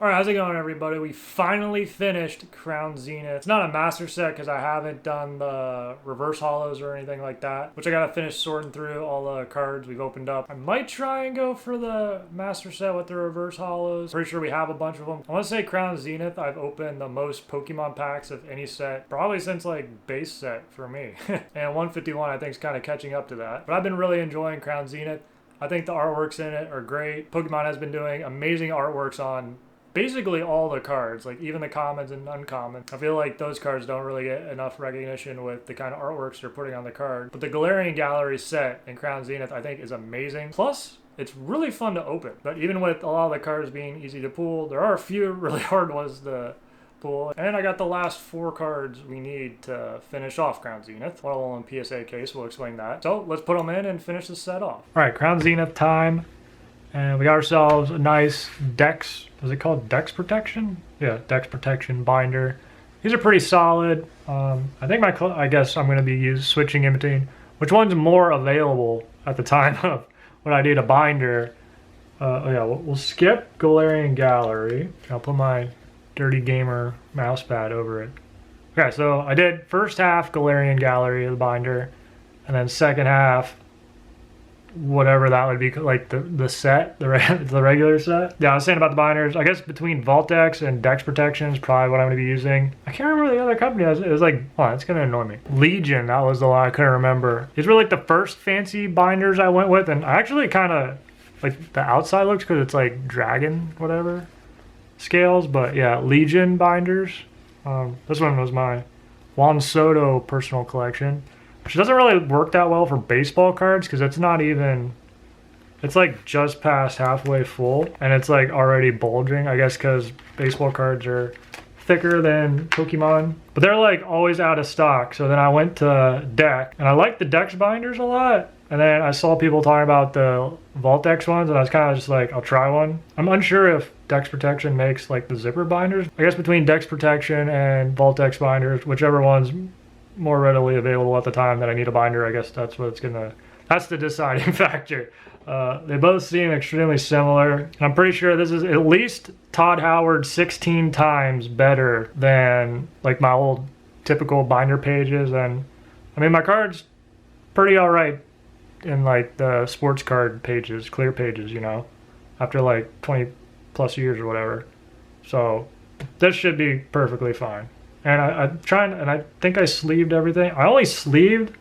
Alright, how's it going, everybody? We finally finished Crown Zenith. It's not a master set because I haven't done the reverse hollows or anything like that, which I gotta finish sorting through all the cards we've opened up. I might try and go for the master set with the reverse hollows. Pretty sure we have a bunch of them. I want to say Crown Zenith, I've opened the most Pokemon packs of any set, probably since like base set for me. And 151 I think is kind of catching up to that. But I've been really enjoying Crown Zenith. I think the artworks in it are great. Pokemon has been doing amazing artworks on basically all the cards, like even the commons and uncommons. I feel like those cards don't really get enough recognition with the kind of artworks they're putting on the card. But the Galarian Gallery set in Crown Zenith I think is amazing. Plus, it's really fun to open. But even with a lot of the cards being easy to pull, there are a few really hard ones to pull. And I got the last 4 cards we need to finish off Crown Zenith. One of them in PSA case, we'll explain that. So let's put them in and finish the set off. Alright, Crown Zenith time. And we got ourselves a nice Dex, is it called Dex Protection? Yeah, Dex Protection binder. These are pretty solid. I think I guess I'm going to be switching in between which one's more available at the time of when I need a binder. Oh yeah, we'll skip Galarian Gallery. I'll put my Dirty Gamer mouse pad over it. Okay, so I did first half Galarian Gallery of the binder, and then second half whatever that would be, like the set, the regular set. Yeah, I was saying about the binders, I guess between Voltex and Dex Protection is probably what I'm going to be using. I can't remember the other company. It was like, oh, it's going to annoy me. Legion, that was the one I couldn't remember. These were like the first fancy binders I went with, and I actually kind of like the outside looks because it's like dragon whatever scales, but yeah, Legion binders. This one was my Juan Soto personal collection, which doesn't really work that well for baseball cards because it's not even, it's like just past halfway full and it's like already bulging, I guess because baseball cards are thicker than Pokemon, but they're like always out of stock. So then I went to Deck, and I like the Dex binders a lot, and then I saw people talking about the Voltex ones and I was kind of just like, I'll try one. I'm unsure if Dex Protection makes like the zipper binders. I guess between Dex Protection and Voltex binders, whichever one's more readily available at the time that I need a binder, I guess that's that's the deciding factor. They both seem extremely similar, and I'm pretty sure this is at least Todd Howard 16 times better than like my old typical binder pages. And I mean, my card's pretty all right in like the sports card pages, clear pages, you know, after like 20 plus years or whatever. So this should be perfectly fine. And I'm trying, and I think I sleeved everything. I only sleeved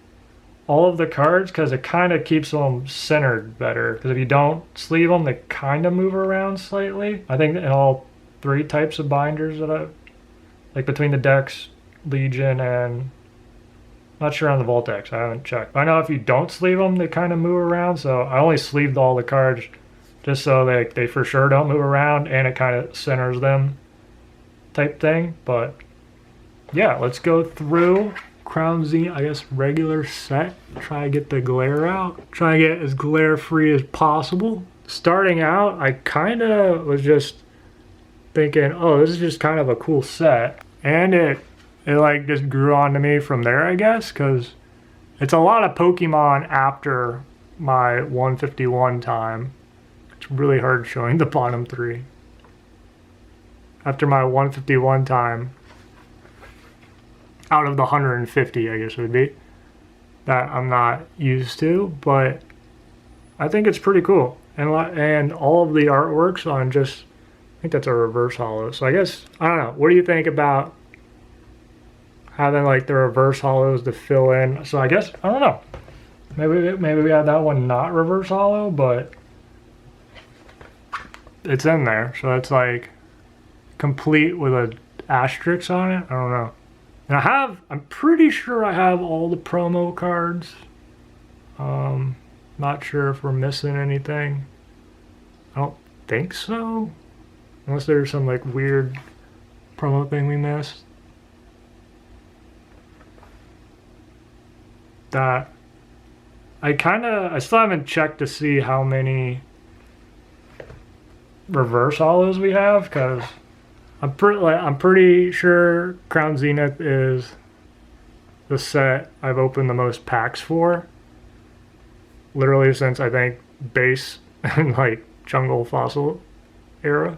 all of the cards because it kind of keeps them centered better. Because if you don't sleeve them, they kind of move around slightly. I think in all 3 types of binders that like between the Dex, Legion, and not sure on the Voltex, I haven't checked. I know if you don't sleeve them, they kind of move around. So I only sleeved all the cards just so they for sure don't move around and it kind of centers them type thing. But yeah, let's go through Crown Zenith, I guess regular set. Try to get the glare out. Try to get as glare free as possible. Starting out, I kind of was just thinking, oh, this is just kind of a cool set. And it like just grew on to me from there, I guess, because it's a lot of Pokemon after my 151 time. It's really hard showing the bottom 3. After my 151 time, out of the 150, I guess it would be, that I'm not used to, but I think it's pretty cool. And all of the artworks on just, I think that's a reverse hollow. So I guess, I don't know, what do you think about having like the reverse hollows to fill in? So I guess, I don't know, maybe we have that one not reverse hollow, but it's in there. So it's like complete with a asterisk on it. I don't know. And I'm pretty sure I have all the promo cards. Not sure if we're missing anything. I don't think so. Unless there's some like weird promo thing we missed. That I still haven't checked to see how many reverse hollows we have, because I'm pretty sure Crown Zenith is the set I've opened the most packs for. Literally since I think base and like jungle fossil era.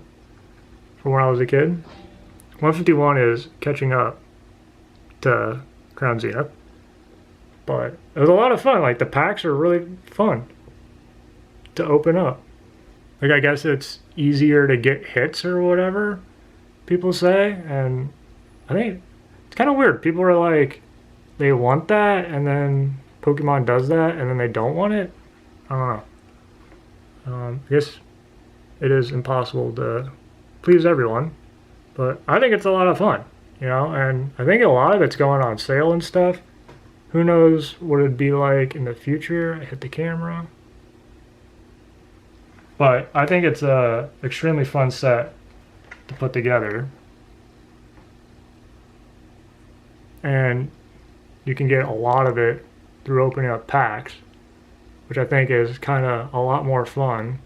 from when I was a kid. 151 is catching up to Crown Zenith. But it was a lot of fun. Like, the packs are really fun to open up. Like, I guess it's easier to get hits or whatever people say. And I think it's kind of weird. People are like, they want that, and then Pokemon does that, and then they don't want it. I don't know. I guess it is impossible to please everyone. But I think it's a lot of fun, you know? And I think a lot of it's going on sale and stuff. Who knows what it'd be like in the future? I hit the camera. But I think it's a extremely fun set to put together. And you can get a lot of it through opening up packs, which I think is kind of a lot more fun.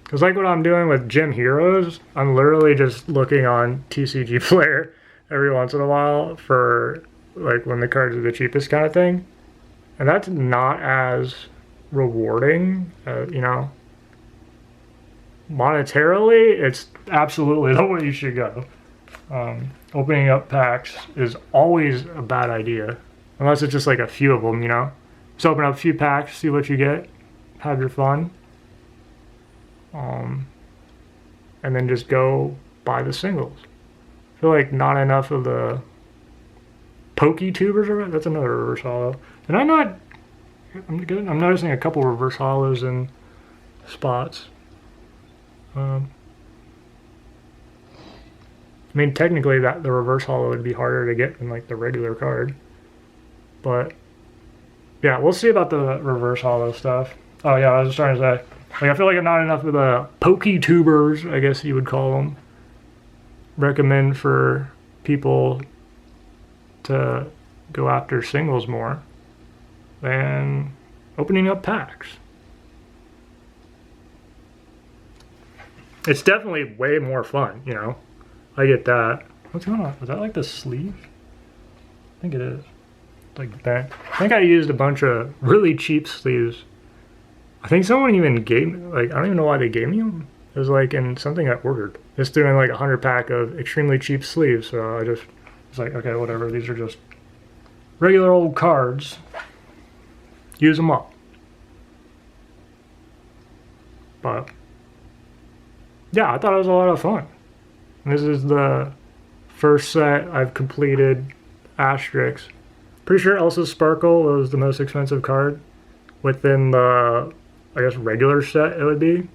Because like what I'm doing with Gym Heroes, I'm literally just looking on TCG Player every once in a while for like when the cards are the cheapest kind of thing. And that's not as rewarding, you know. Monetarily, it's absolutely the way you should go. Opening up packs is always a bad idea. Unless it's just like a few of them, you know. Just open up a few packs, see what you get, have your fun. And then just go buy the singles. I feel like not enough of the Poketubers are, that's another reverse holo. And I'm noticing a couple reverse holos in spots. I mean, technically the reverse holo would be harder to get than like the regular card. But yeah, we'll see about the reverse holo stuff. Oh yeah, I was just trying to say, like, I feel like not enough of the Poketubers, I guess you would call them, recommend for people to go after singles more than opening up packs. It's definitely way more fun, you know. I get that. What's going on? Was that like the sleeve? I think it is. Like that. I think I used a bunch of really cheap sleeves. I think someone even gave me, like, I don't even know why they gave me them. It was like in something I ordered. It's doing like 100 pack of extremely cheap sleeves. So I just was like, okay, whatever. These are just regular old cards. Use them up. But yeah, I thought it was a lot of fun. This is the first set I've completed, Asterix. Pretty sure Elsa's Sparkle was the most expensive card within the, I guess, regular set it would be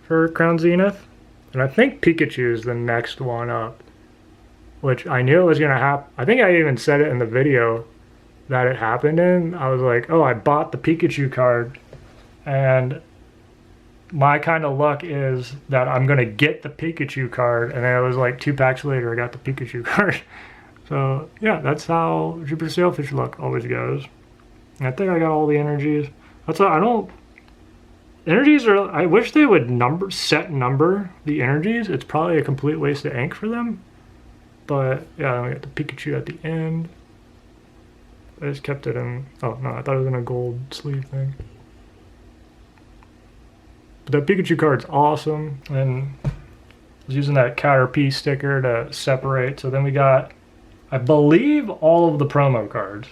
for Crown Zenith. And I think Pikachu is the next one up, which I knew it was going to happen. I think I even said it in the video that it happened in. I was like, oh, I bought the Pikachu card, and my kind of luck is that I'm going to get the Pikachu card, and then it was like 2 packs later I got the Pikachu card. So yeah, that's how JupiterSailfish luck always goes. And I think I got all the energies. That's why I don't... Energies are... I wish they would set number the energies. It's probably a complete waste of ink for them. But yeah, I got the Pikachu at the end. I just kept it in... Oh no, I thought it was in a gold sleeve thing. But the Pikachu card's awesome. And I was using that Caterpie sticker to separate. So then we got, I believe, all of the promo cards.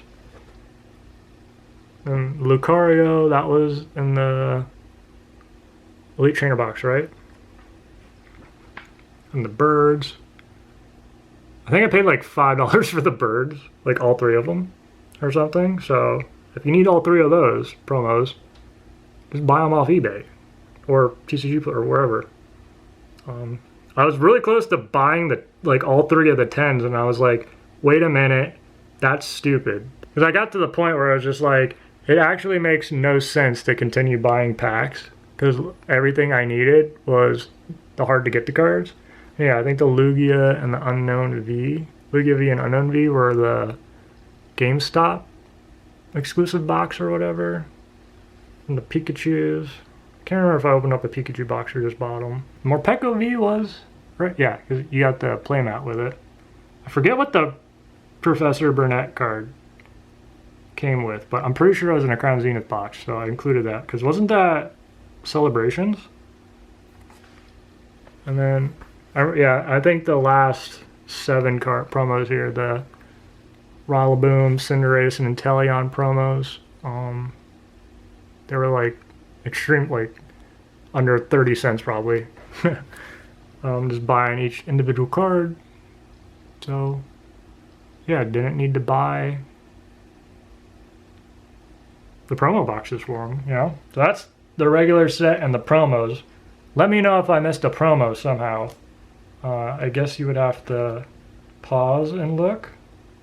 And Lucario, that was in the Elite Trainer box, right? And the birds. I think I paid like $5 for the birds, like all 3 of them or something. So if you need all 3 of those promos, just buy them off eBay or TCG or wherever. I was really close to buying all 3 of the 10s, and I was like, wait a minute, that's stupid. Because I got to the point where I was just like, it actually makes no sense to continue buying packs, because everything I needed was the hard to get the cards. Yeah, I think the Lugia and the Unknown V, Lugia V and Unknown V were the GameStop exclusive box or whatever. And the Pikachus. Can't remember if I opened up a Pikachu box or just bought them. Morpeko V was, right? Yeah, because you got the playmat with it. I forget what the Professor Burnett card came with, but I'm pretty sure it was in a Crown Zenith box, so I included that. Because wasn't that Celebrations? And then Yeah, I think the last 7 card promos here, the Rillaboom, Cinderace, and Inteleon promos, they were like extreme, like under 30 cents probably. Just buying each individual card. So yeah, didn't need to buy the promo boxes for them, you know? So that's the regular set and the promos. Let me know if I missed a promo somehow. I guess you would have to pause and look.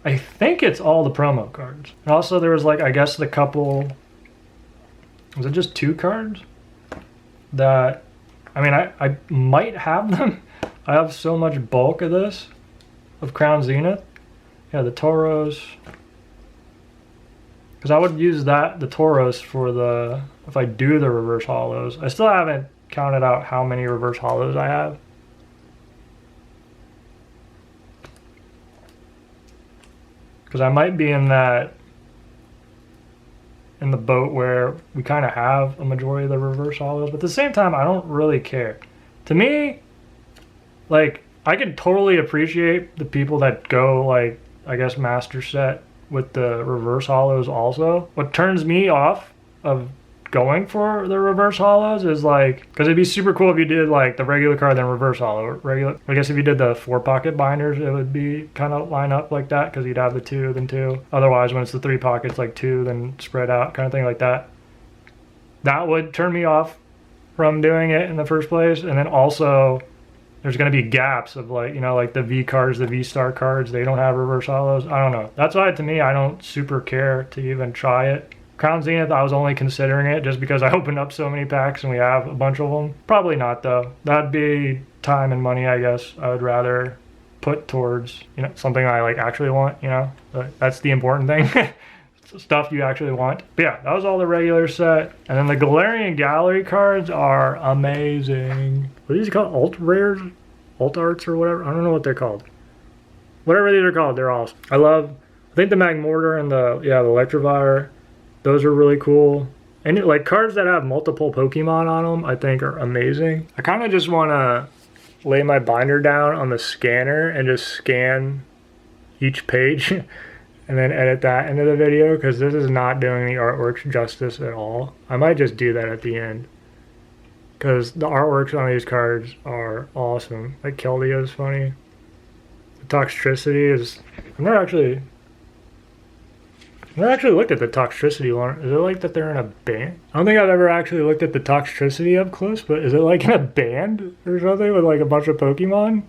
I think it's all the promo cards. And also there was like, I guess the couple, was it just 2 cards? That, I mean, I might have them. I have so much bulk of this, of Crown Zenith. Yeah, the Tauros. Because I would use that, the Tauros, for the, if I do the reverse hollows. I still haven't counted out how many reverse hollows I have. Because I might be in the boat where we kind of have a majority of the reverse hollows, but at the same time, I don't really care. To me, like, I can totally appreciate the people that go, like, I guess, master set with the reverse hollows also. What turns me off of going for the reverse hollows is like, because it'd be super cool if you did like the regular card then reverse hollow. I guess if you did the 4 pocket binders, it would be kind of line up like that, because you'd have the 2 then 2. Otherwise, when it's the 3 pockets, like 2 then spread out, kind of thing like that. That would turn me off from doing it in the first place. And then also, there's going to be gaps of like, you know, like the V cards, the V-Star cards, they don't have reverse hollows. I don't know. That's why, to me, I don't super care to even try it. Crown Zenith, I was only considering it just because I opened up so many packs and we have a bunch of them. Probably not, though. That'd be time and money, I guess. I would rather put towards, you know, something I like actually want, you know. But that's the important thing. Stuff you actually want. But yeah, that was all the regular set. And then the Galarian Gallery cards are amazing. What are these called? Alt rares? Alt arts or whatever? I don't know what they're called. Whatever these are called, they're awesome. I think the Magmortar and the Electivire, those are really cool. And like cards that have multiple Pokemon on them, I think are amazing. I kind of just want to lay my binder down on the scanner and just scan each page and then edit that into the video, because this is not doing the artwork justice at all. I might just do that at the end, because the artworks on these cards are awesome. Like Keldeo is funny. The Toxtricity is... I've never actually looked at the Toxtricity one. Is it like that they're in a band? I don't think I've ever actually looked at the Toxtricity up close, but is it like in a band or something with like a bunch of Pokemon?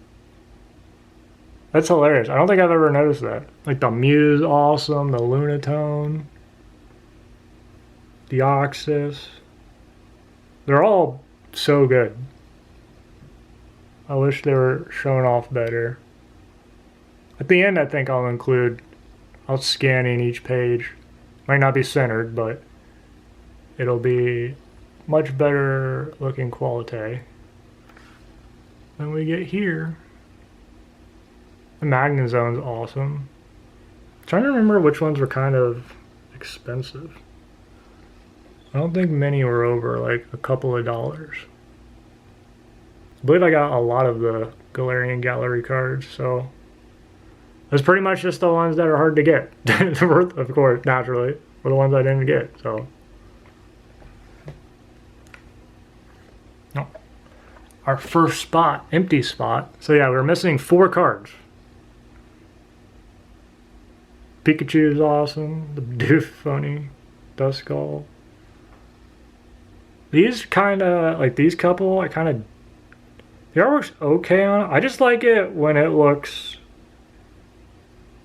That's hilarious. I don't think I've ever noticed that. Like the Mew's awesome, the Lunatone, the Deoxys. They're all so good. I wish they were shown off better. At the end, I think I'll scan in each page. Might not be centered, but it'll be much better looking quality than we get here. The Magnezone's awesome. I'm trying to remember which ones were kind of expensive. I don't think many were over like a couple of dollars. I believe I got a lot of the Galarian Gallery cards, so it's pretty much just the ones that are hard to get. Of course, naturally, were the ones I didn't get, so. Oh. Our first spot, empty spot. So yeah, we're missing 4 cards. Pikachu is awesome. The Bidoof, funny. Duskull. These kind of, like these couple, the artwork's okay on it. I just like it when it looks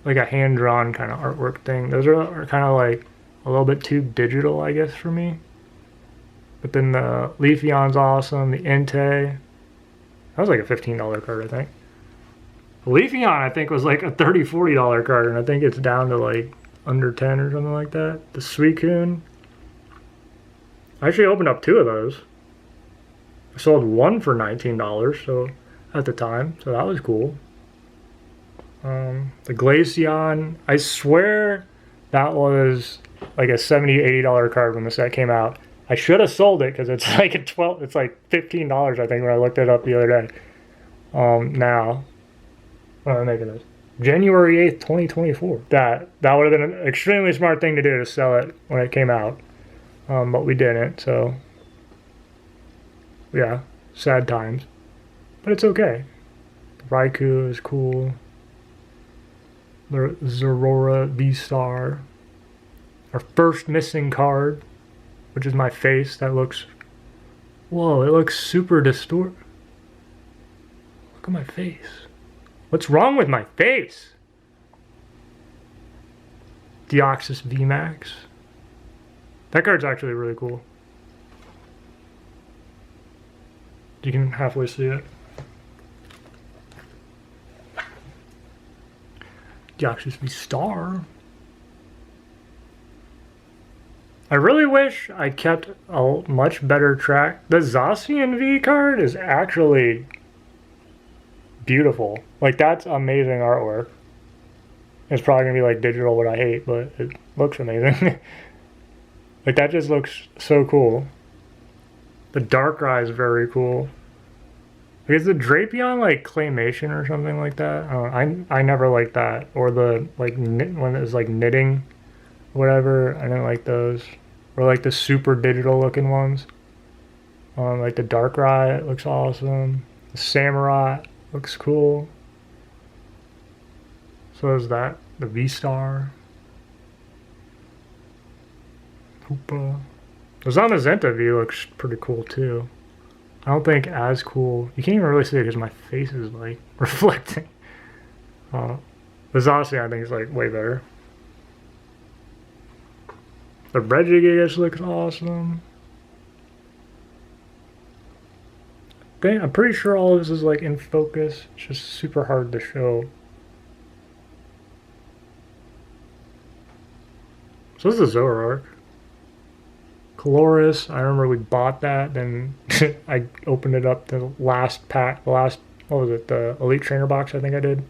like a hand-drawn kind of artwork thing. Those are kind of like a little bit too digital, I guess, for me. But then the Leafeon's awesome. The Entei. That was like a $15 card, I think. The Leafeon, I think, was like a $30, $40 card, and I think it's down to like under 10 or something like that. The Suicune. I actually opened up 2 of those. I sold one for $19, so at the time, so that was cool. The Glaceon, I swear that was like a $70, $80 card when the set came out. I should have sold it because it's like it's like $15, I think, when I looked it up the other day. now. What am I making this? January 8th, 2024. That would have been an extremely smart thing to do, to sell it when it came out. But we didn't, so yeah, sad times. But it's okay. Raikou is cool. The Zorora V-Star. Our first missing card, which is my face. That looks... Whoa, it looks super distorted. Look at my face. What's wrong with my face? Deoxys VMAX. That card's actually really cool. You can halfway see it. Deoxys V-Star. I really wish I kept a much better track. The Zacian V card is actually beautiful. Like, that's amazing artwork. It's probably gonna be like digital, what I hate, but it looks amazing. Like, that just looks so cool. The Darkrai is very cool. Like, is the Drapion like claymation or something like that? I never liked that. Or the like when it was like knitting, whatever. I didn't like those. Or like the super digital looking ones. Like the Darkrai, it looks awesome. The Samurai looks cool. So is that the V-Star. Hoopa. The Zamazenta V looks pretty cool too. I don't think as cool. You can't even really see it because my face is like reflecting. The Zacian I think is like way better. The Regigigas looks awesome. I'm pretty sure all of this is like in focus. It's just super hard to show. So this is Zoroark. Coloris, I remember we bought that, then I opened it up, the last pack, what was it, the Elite Trainer box I think I did.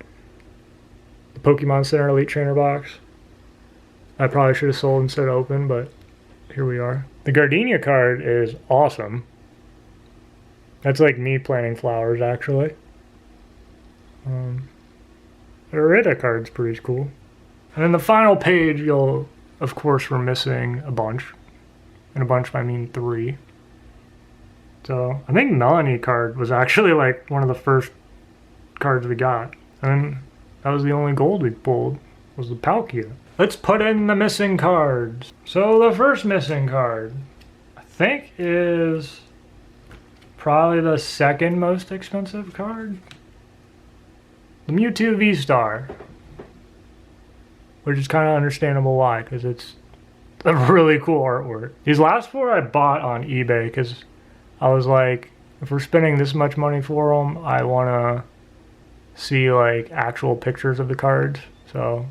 The Pokemon Center Elite Trainer box. I probably should have sold instead of open, but here we are. The Gardenia card is awesome. That's like me planting flowers, actually. The Irida card's pretty cool. And then the final page, of course, we're missing a bunch. And a bunch, I mean 3. So, I think Melanie card was actually like one of the first cards we got. And that was the only gold we pulled, was the Palkia. Let's put in the missing cards. So the first missing card, I think, is probably the second most expensive card. The Mewtwo V-Star. Which is kind of understandable why, because it's a really cool artwork. These last 4 I bought on eBay because I was like, if we're spending this much money for them, I want to see like actual pictures of the cards. So,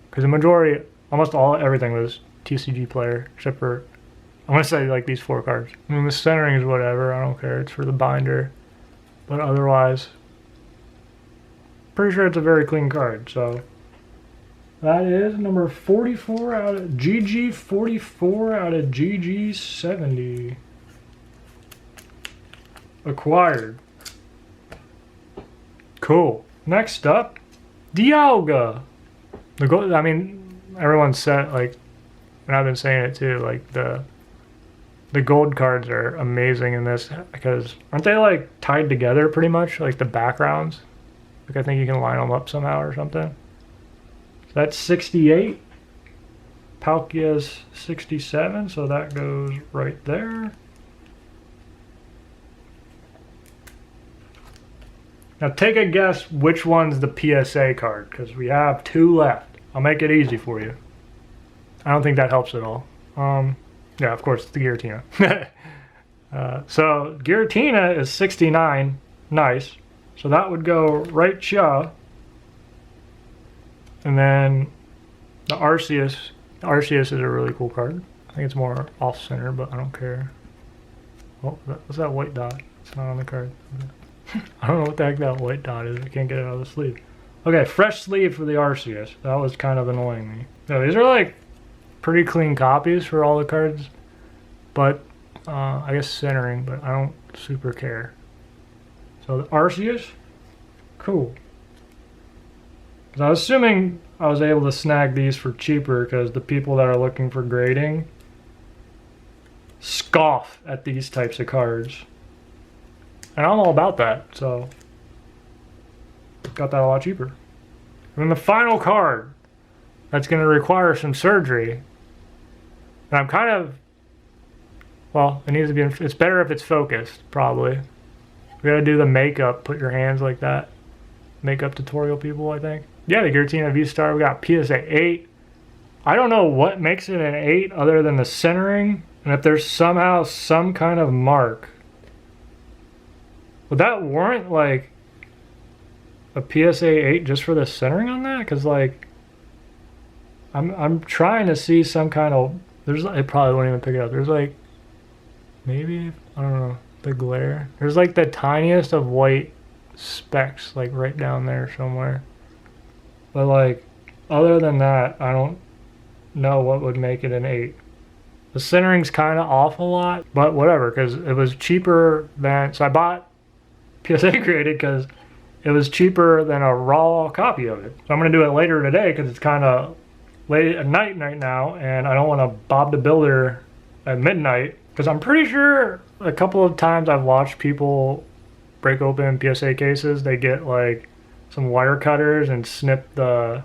because the majority, almost everything was TCG player, except for, I want to say like these 4 cards. I mean, the centering is whatever, I don't care, it's for the binder. But otherwise, pretty sure it's a very clean card, so. That is number 44 out of GG 44 out of GG 70. Acquired. Cool. Next up, Dialga. The gold, I mean, everyone said, like, and I've been saying it too, like the gold cards are amazing in this because aren't they like tied together pretty much, like the backgrounds? Like I think you can line them up somehow or something. That's 68. Palkia's 67, so that goes right there. Now take a guess which one's the PSA card, because we have 2 left. I'll make it easy for you. I don't think that helps at all. Yeah, of course, it's the Giratina. So Giratina is 69. Nice. So that would go right here. And then the Arceus. The Arceus is a really cool card. I think it's more off-center, but I don't care. Oh, what's that white dot? It's not on the card. I don't know what the heck that white dot is. I can't get it out of the sleeve. Okay, fresh sleeve for the Arceus. That was kind of annoying me. So these are like pretty clean copies for all the cards. But I guess centering, but I don't super care. So the Arceus, Cool. 'Cause I was assuming I was able to snag these for cheaper because the people that are looking for grading scoff at these types of cards. And I'm all about that, so got that a lot cheaper. And then the final card that's going to require some surgery. And I'm kind of, well, it needs to be, it's better if it's focused, probably. We gotta do the makeup, put your hands like that. Makeup tutorial people, I think. Yeah, the Giratina V-Star, we got PSA 8. I don't know what makes it an 8 other than the centering. And if there's somehow some kind of mark. Would that warrant like a PSA 8 just for the centering on that? Because like, I'm trying to see some kind of, there's, it probably won't even pick it up. There's like, maybe, I don't know, the glare. There's like the tiniest of white specks like right down there somewhere. But like, other than that, I don't know what would make it an 8. The centering's kind of off a lot, but whatever, because it was cheaper than, so I bought PSA graded because it was cheaper than a raw copy of it. So I'm going to do it later today because it's kind of late at night right now, and I don't want to Bob the Builder at midnight, because I'm pretty sure a couple of times I've watched people break open PSA cases, they get like some wire cutters and snip the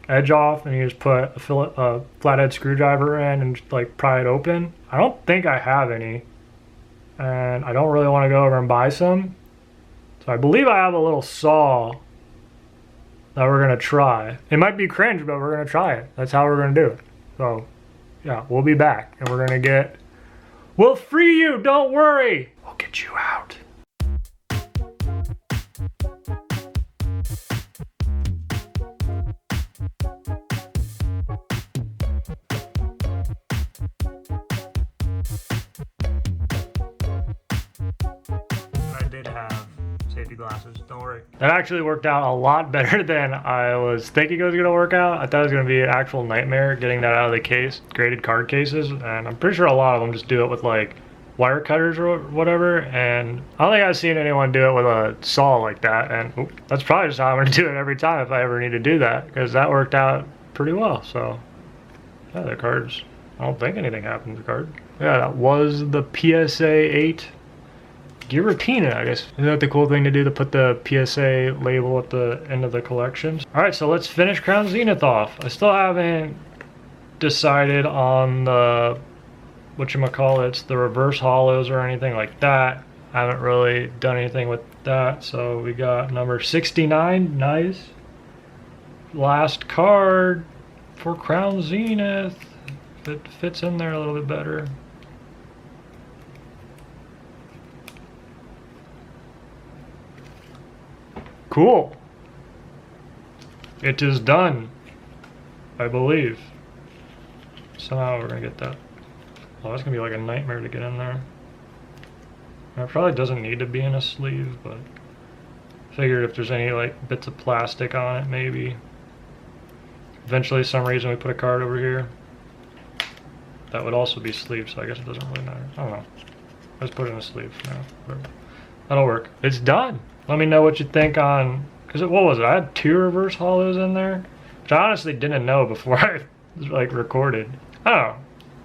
edge off, and you just put a flathead screwdriver in and just like pry it open. I don't think I have any, and I don't really want to go over and buy some. So I believe I have a little saw that we're gonna try. It might be cringe, but we're gonna try it. That's how we're gonna do it. So yeah, we'll be back, and we're gonna get, we'll free you, don't worry. We'll get you out. I did have safety glasses, don't worry. That actually worked out a lot better than I was thinking it was gonna work out. I thought it was gonna be an actual nightmare getting that out of the case, graded card cases, and I'm pretty sure a lot of them just do it with like wire cutters or whatever, and I don't think I've seen anyone do it with a saw like that, and that's probably just how I'm gonna do it every time if I ever need to do that, because that worked out pretty well. So yeah, the cards, I don't think anything happened to the card. Yeah, that was the PSA 8 Giratina, I guess. Isn't that the cool thing to do, to put the PSA label at the end of the collections? All right, so let's finish Crown Zenith off. I still haven't decided on the, whatchamacallits, the reverse hollows or anything like that. I haven't really done anything with that. So we got number 69, nice. Last card for Crown Zenith. If it fits in there a little bit better. Cool. It is done, I believe. Somehow we're gonna get that. Oh, that's gonna be like a nightmare to get in there. It probably doesn't need to be in a sleeve, but I figured if there's any like bits of plastic on it, maybe. Eventually, some reason we put a card over here. That would also be sleeved, so I guess it doesn't really matter. I don't know. Let's put it in a sleeve for now. That'll work. It's done. Let me know what you think on, because what was it? I had 2 reverse hollows in there, which I honestly didn't know before I like recorded. I don't know.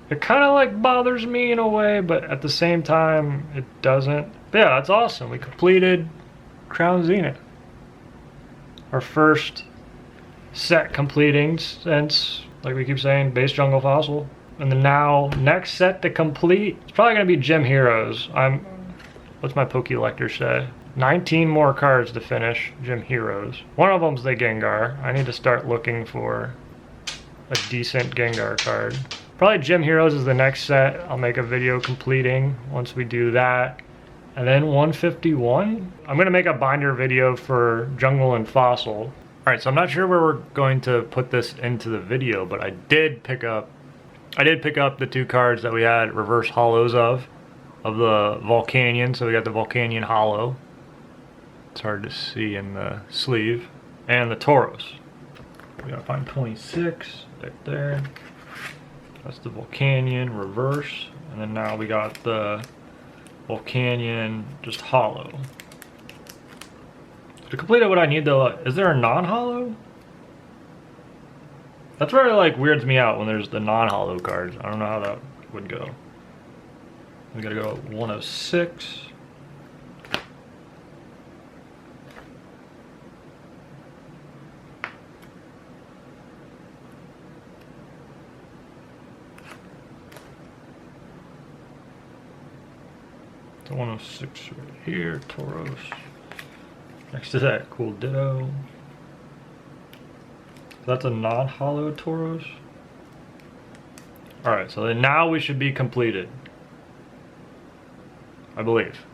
It kind of like bothers me in a way, but at the same time, it doesn't. But yeah, that's awesome. We completed Crown Zenith. Our first set completing since, like we keep saying, Base Jungle Fossil. And the now next set to complete, it's probably gonna be Gym Heroes. What's my Pokelector say? 19 more cards to finish Gym Heroes. One of them's the Gengar. I need to start looking for a decent Gengar card. Probably Gym Heroes is the next set I'll make a video completing once we do that. And then 151. I'm gonna make a binder video for Jungle and Fossil. All right, so I'm not sure where we're going to put this into the video, but I did pick up the 2 cards that we had reverse hollows of the Volcanion. So we got the Volcanion hollow. It's hard to see in the sleeve. And the Tauros. We gotta find 26 right there. That's the Volcanion reverse. And then now we got the Volcanion just hollow. To complete it, what I need though, is there a non-hollow? That's where it like weirds me out when there's the non-hollow cards. I don't know how that would go. We gotta go 106. The 106 right here, Tauros. Next to that, cool Ditto. That's a non-hollow Tauros. Alright, so then now we should be completed. I believe.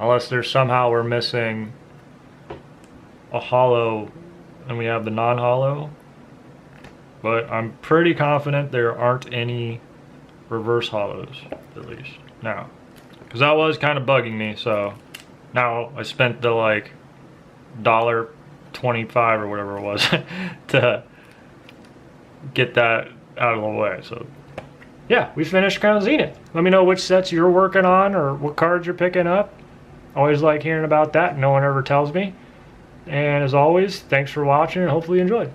Unless there's somehow we're missing a hollow and we have the non-hollow. But I'm pretty confident there aren't any reverse hollows, at least. Now. Because that was kind of bugging me, so now I spent the like $1.25 or whatever it was to get that out of the way. So yeah, we finished Crown Zenith. Let me know which sets you're working on or what cards you're picking up. Always like hearing about that. No one ever tells me. And as always, thanks for watching and hopefully you enjoyed.